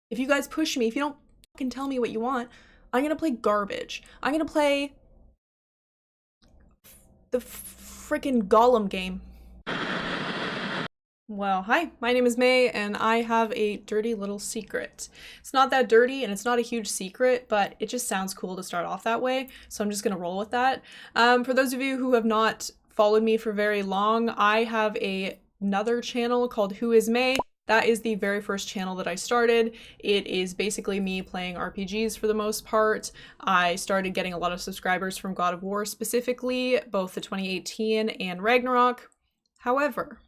If you guys push me, if you don't fucking tell me what you want, I'm gonna play garbage. I'm gonna play the freaking Gollum game. Well, hi, my name is May, and I have a dirty little secret. It's not that dirty, and it's not a huge secret, but it just sounds cool to start off that way, so I'm just gonna roll with that. For those of you who have not followed me for very long, I have another channel called Who is May. That is the very first channel that I started. It is basically me playing RPGs for the most part. I started getting a lot of subscribers from God of War specifically, both the 2018 and Ragnarok. However,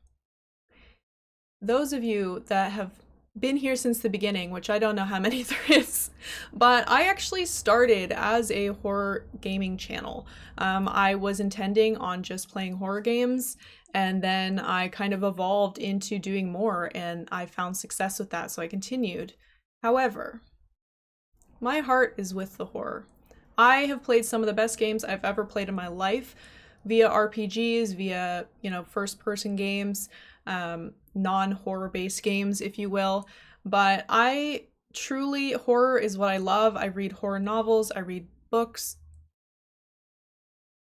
those of you that have been here since the beginning, which I don't know how many there is, but I actually started as a horror gaming channel. I was intending on just playing horror games, and then I kind of evolved into doing more, and I found success with that, so I continued. However, my heart is with the horror. I have played some of the best games I've ever played in my life via RPGs, via, first-person games, non-horror based games, if you will. But horror is what I love. I read horror novels, I read books.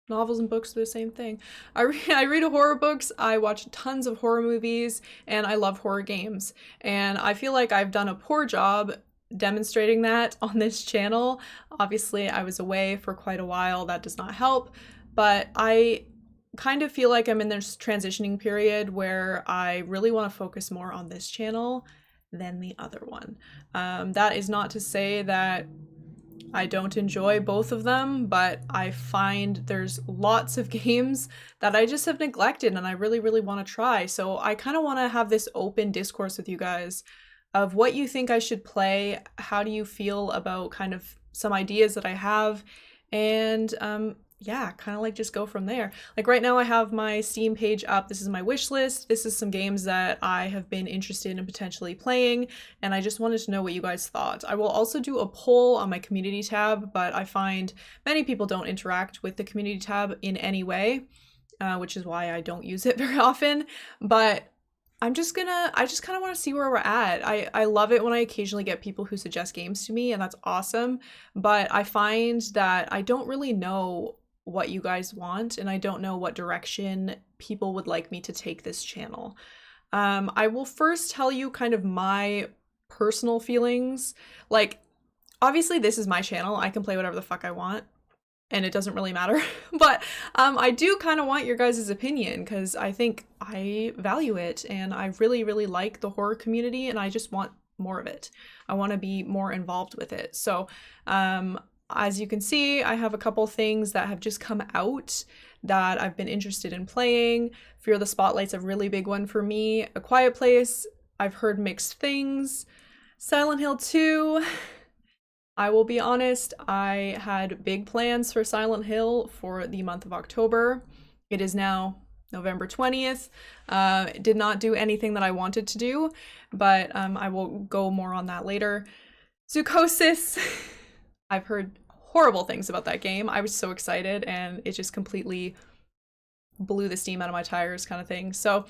Novels and books are the same thing. I read horror books, I watch tons of horror movies, and I love horror games. And I feel like I've done a poor job demonstrating that on this channel. Obviously, I was away for quite a while, that does not help, but I kind of feel like I'm in this transitioning period where I really want to focus more on this channel than the other one. That is not to say that I don't enjoy both of them, but I find there's lots of games that I just have neglected and I really, really want to try. So I kind of want to have this open discourse with you guys of what you think I should play, how do you feel about kind of some ideas that I have, and yeah, kind of like just go from there. Like right now I have my Steam page up. This is my wish list. This is some games that I have been interested in potentially playing, and I just wanted to know what you guys thought. I will also do a poll on my community tab, but I find many people don't interact with the community tab in any way, which is why I don't use it very often. But I just kind of want to see where we're at. I love it when I occasionally get people who suggest games to me, and that's awesome. But I find that I don't really know what you guys want, and I don't know what direction people would like me to take this channel. I will first tell you kind of my personal feelings. Like, obviously this is my channel. I can play whatever the fuck I want, and it doesn't really matter. But I do kind of want your guys' opinion because I think I value it, and I really, really like the horror community, and I just want more of it. I want to be more involved with it. So as you can see, I have a couple things that have just come out that I've been interested in playing. Fear the Spotlight's a really big one for me. A Quiet Place, I've heard mixed things. Silent Hill 2, I will be honest, I had big plans for Silent Hill for the month of October. It is now November 20th. It did not do anything that I wanted to do, but I will go more on that later. Zoocosis, I've heard horrible things about that game. I was so excited, and it just completely blew the steam out of my tires kind of thing. So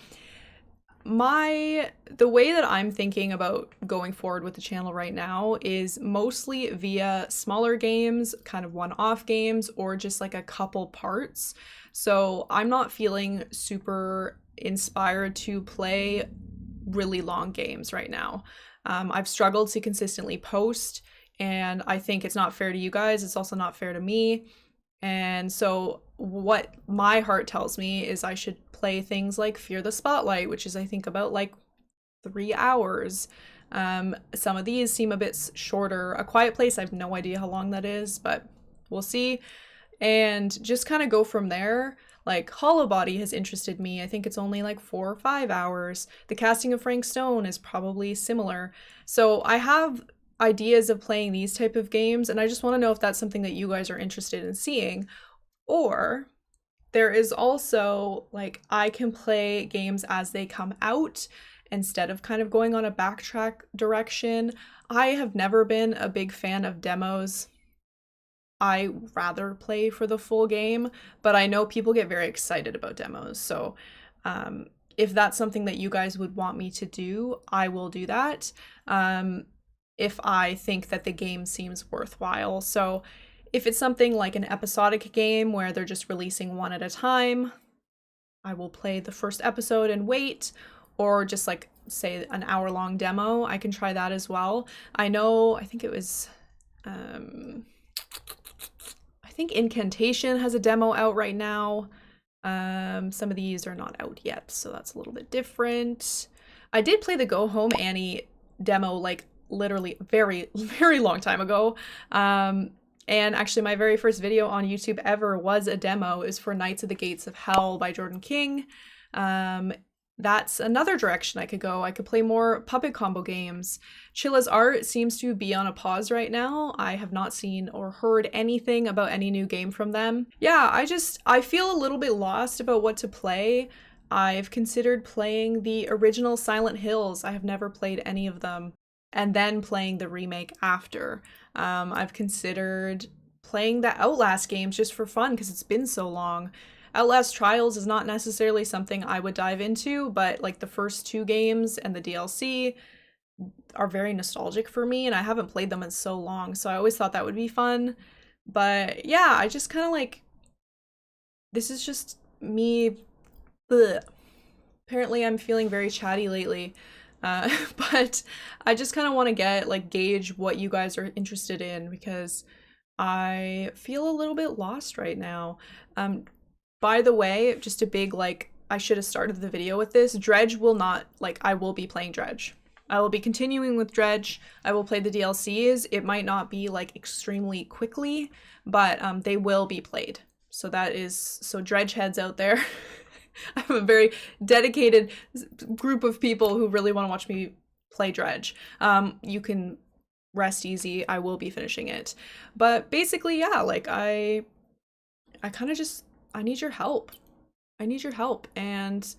the way that I'm thinking about going forward with the channel right now is mostly via smaller games, kind of one-off games, or just like a couple parts. So I'm not feeling super inspired to play really long games right now. I've struggled to consistently post, and I think it's not fair to you guys. It's also not fair to me. And so what my heart tells me is I should play things like Fear the Spotlight, which is I think about like 3 hours. Some of these seem a bit shorter. A Quiet Place, I have no idea how long that is, but we'll see. And just kind of go from there. Like Hollow Body has interested me. I think it's only like 4 or 5 hours. The Casting of Frank Stone is probably similar. So I have ideas of playing these type of games, and I just want to know if that's something that you guys are interested in seeing. Or there is also like I can play games as they come out instead of kind of going on a backtrack direction. I have never been a big fan of demos. I rather play for the full game, but I know people get very excited about demos. So if that's something that you guys would want me to do, I will do that. if I think that the game seems worthwhile. So if it's something like an episodic game where they're just releasing one at a time, I will play the first episode and wait, or just like say an hour-long demo. I can try that as well. I think it was, I think Incantation has a demo out right now. Some of these are not out yet, so that's a little bit different. I did play the Go Home Annie demo like literally very, very long time ago. And actually my very first video on YouTube ever was a demo. It was for Knights of the Gates of Hell by Jordan King. That's another direction I could go. I could play more puppet combo games. Chilla's Art seems to be on a pause right now. I have not seen or heard anything about any new game from them. Yeah, I feel a little bit lost about what to play. I've considered playing the original Silent Hills. I have never played any of them. And then playing the remake after. I've considered playing the Outlast games just for fun because it's been so long. Outlast Trials is not necessarily something I would dive into, but like the first 2 games and the DLC are very nostalgic for me, and I haven't played them in so long, so I always thought that would be fun. But yeah, I just kind of like, this is just me. Ugh. Apparently I'm feeling very chatty lately. But I just kind of want to gauge what you guys are interested in, because I feel a little bit lost right now. By the way, just a big, I should have started the video with this. Dredge will not, I will be playing Dredge. I will be continuing with Dredge. I will play the DLCs. It might not be, extremely quickly, but they will be played. So Dredge heads out there. I have a very dedicated group of people who really want to watch me play Dredge. You can rest easy. I will be finishing it. But basically, yeah, I kind of just, I need your help. I need your help. And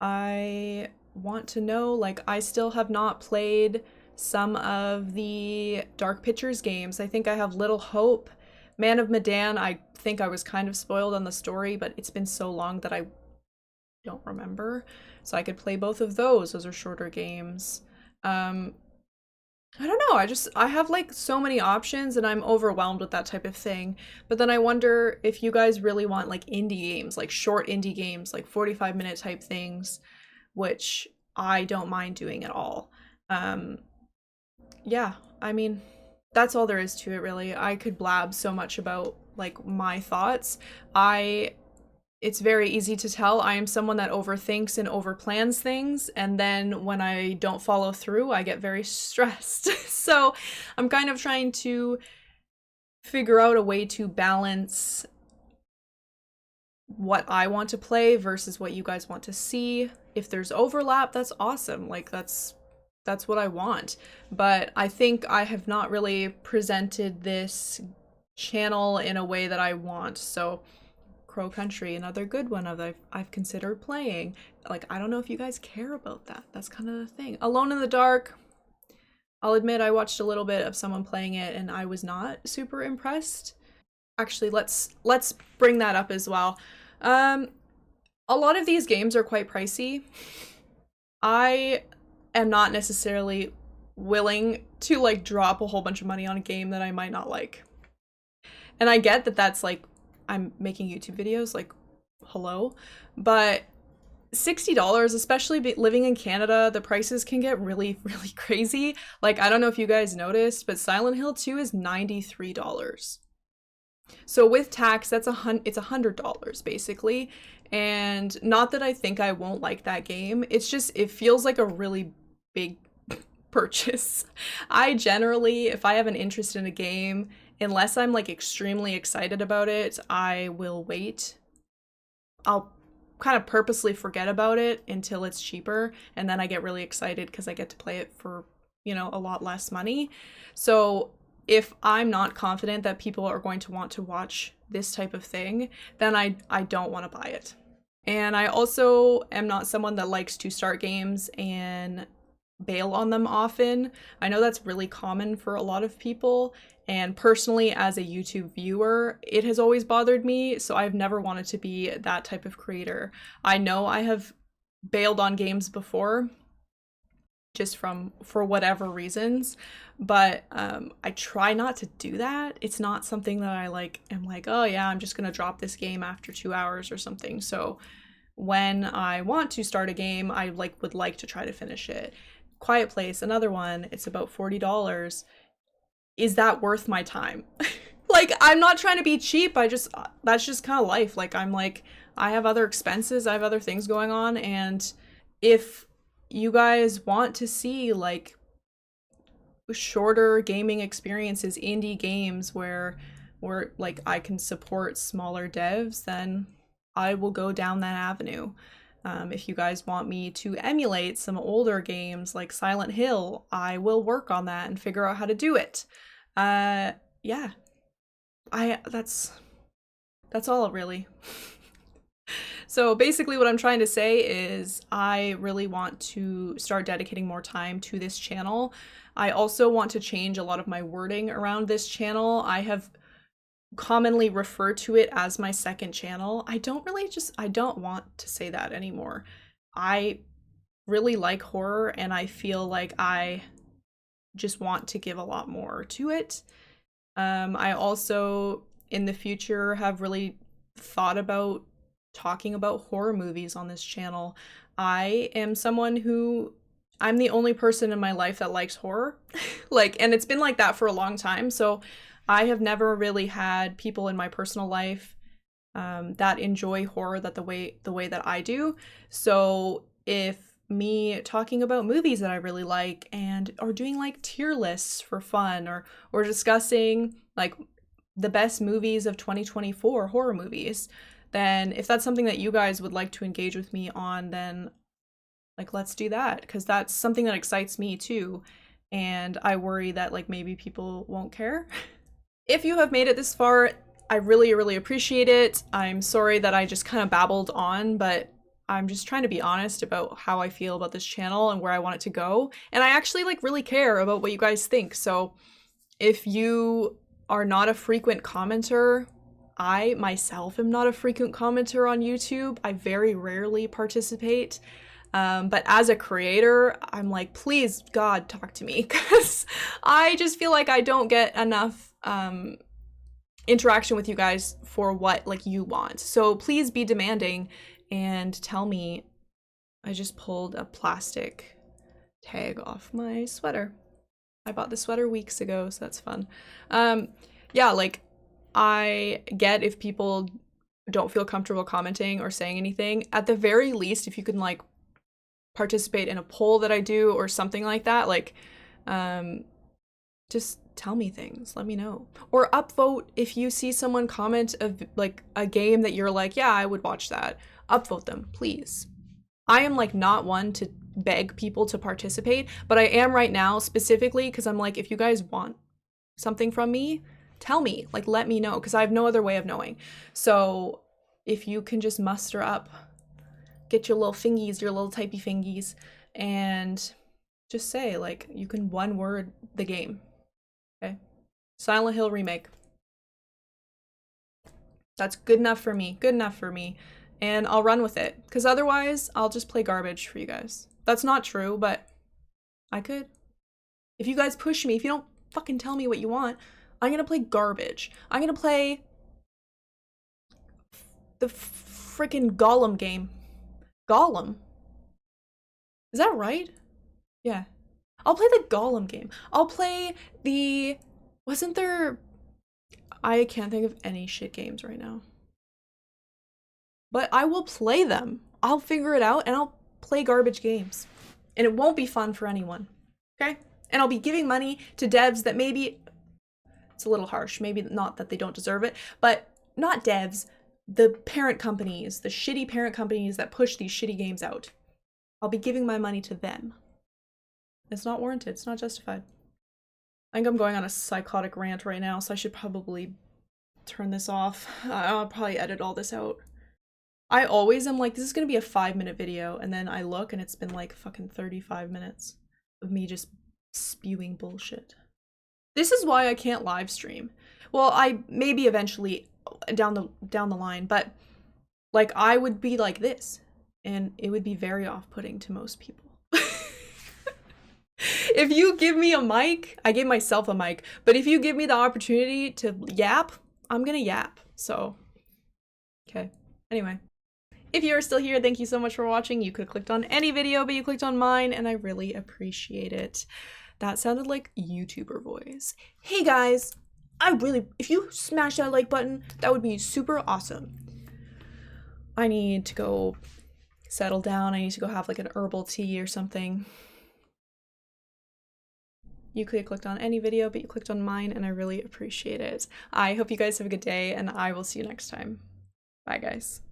I want to know, I still have not played some of the Dark Pictures games. I think I have Little Hope. Man of Medan, I think I was kind of spoiled on the story, but it's been so long that I don't remember. So I could play both of those. Those are shorter games. I don't know. I have so many options, and I'm overwhelmed with that type of thing. But then I wonder if you guys really want indie games, short indie games, 45-minute type things, which I don't mind doing at all. Yeah, I mean, that's all there is to it, really. I could blab so much about my thoughts. It's very easy to tell I am someone that overthinks and overplans things, and then when I don't follow through, I get very stressed. So I'm kind of trying to figure out a way to balance what I want to play versus what you guys want to see. If there's overlap, that's awesome. That's what I want. But I think I have not really presented this channel in a way that I want. So Crow Country, another good one I've considered playing. I don't know if you guys care about that. That's kind of the thing. Alone in the Dark, I'll admit I watched a little bit of someone playing it and I was not super impressed. Actually, let's bring that up as well. A lot of these games are quite pricey. I am not necessarily willing to drop a whole bunch of money on a game that I might not like. And I get that that's I'm making YouTube videos, hello, but $60, especially living in Canada, the prices can get really, really crazy. I don't know if you guys noticed, but Silent Hill 2 is $93. So with tax, it's $100 basically. And not that I think I won't like that game. It's just, it feels like a really big purchase. I generally, if I have an interest in a game, unless I'm extremely excited about it, I will wait. I'll kind of purposely forget about it until it's cheaper, and then I get really excited because I get to play it for, a lot less money. So if I'm not confident that people are going to want to watch this type of thing, then I don't want to buy it. And I also am not someone that likes to start games and bail on them often. I know that's really common for a lot of people, and personally as a YouTube viewer, it has always bothered me, so I've never wanted to be that type of creator. I know I have bailed on games before just for whatever reasons. But I try not to do that. It's not something that I like am like, oh yeah, I'm just gonna drop this game after 2 hours or something. So when I want to start a game, I would like to try to finish it. Quiet Place, another one, it's about $40. Is that worth my time? Like, I'm not trying to be cheap. That's just kind of life. Like, I have other expenses, I have other things going on, and if you guys want to see like shorter gaming experiences, indie games where like I can support smaller devs, then I will go down that avenue. If you guys want me to emulate some older games like Silent Hill, I will work on that and figure out how to do it. Yeah, that's all really. So basically what I'm trying to say is I really want to start dedicating more time to this channel. I also want to change a lot of my wording around this channel. I have commonly referred to it as my second channel. I don't want to say that anymore. I really like horror and I feel like I just want to give a lot more to it. I also in the future have really thought about talking about horror movies on this channel. I am someone who I'm the only person in my life that likes horror. Like, and it's been like that for a long time. So I have never really had people in my personal life that enjoy horror the way that I do. So if me talking about movies that I really like and or doing like tier lists for fun or discussing like the best movies of 2024 horror movies, then if that's something that you guys would like to engage with me on, then like let's do that, because that's something that excites me too, and I worry that like maybe people won't care. If you have made it this far, I really, really appreciate it. I'm sorry that I just kind of babbled on, but I'm just trying to be honest about how I feel about this channel and where I want it to go. And I actually like really care about what you guys think. So if you are not a frequent commenter, I myself am not a frequent commenter on YouTube. I very rarely participate. But as a creator, I'm like, please, God, talk to me, because I just feel like I don't get enough interaction with you guys for what like you want. So please be demanding and tell me. I just pulled a plastic tag off my sweater. I bought the sweater weeks ago, so that's fun. Yeah, like I get if people don't feel comfortable commenting or saying anything. At the very least, if you can like participate in a poll that I do or something like that, like just tell me things, let me know. Or upvote if you see someone comment of like a game that you're like, yeah, I would watch that. Upvote them, please. I am like not one to beg people to participate, but I am right now specifically because I'm like, if you guys want something from me, tell me, like let me know, because I have no other way of knowing. So if you can just muster up, get your little fingies, your little typey fingies, and just say like, you can one word the game. Okay, Silent Hill remake. That's good enough for me, good enough for me. And I'll run with it, because otherwise I'll just play garbage for you guys. That's not true, but I could. If you guys push me, if you don't fucking tell me what you want, I'm gonna play garbage. I'm gonna play the freaking Gollum game. Gollum? Is that right? Yeah. I'll play the Gollum game. I'll play the... Wasn't there... I can't think of any shit games right now. But I will play them. I'll figure it out and I'll play garbage games. And it won't be fun for anyone. Okay? And I'll be giving money to devs that maybe... It's a little harsh. Maybe not that they don't deserve it. But not devs. The parent companies. The shitty parent companies that push these shitty games out. I'll be giving my money to them. It's not warranted. It's not justified. I think I'm going on a psychotic rant right now, so I should probably turn this off. I'll probably edit all this out. I always am like, this is gonna be a 5-minute video, and then I look and it's been like fucking 35 minutes of me just spewing bullshit. This is why I can't live stream. Well, I maybe eventually down the line, but like I would be like this, and it would be very off-putting to most people. If you give me a mic, I gave myself a mic, but if you give me the opportunity to yap, I'm gonna yap. So, okay. Anyway, if you are still here, thank you so much for watching. You could have clicked on any video, but you clicked on mine, and I really appreciate it. That sounded like YouTuber voice. Hey guys, if you smash that like button, that would be super awesome. I need to go settle down. I need to go have like an herbal tea or something. You could have clicked on any video, but you clicked on mine, and I really appreciate it. I hope you guys have a good day, and I will see you next time. Bye, guys.